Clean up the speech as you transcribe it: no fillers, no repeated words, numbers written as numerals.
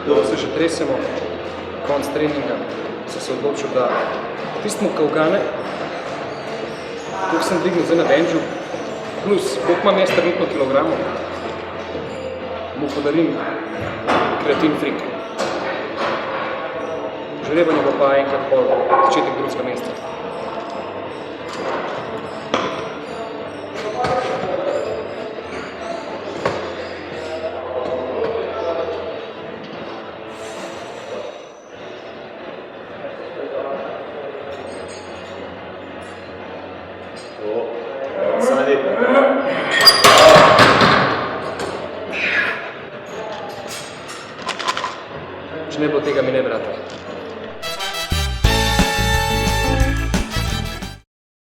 Dobro se že tresemo, konc treninga, sem se odločil, da tistimo kavgane, koliko sem dvignil zdaj na benču, plus koliko imam jaz trenutno kilogramov, mu podarim kreatin frik. Žrebanje bo pa enkrat pol začetek drugega meseca. Če ne bilo tega, mi ne bi rad.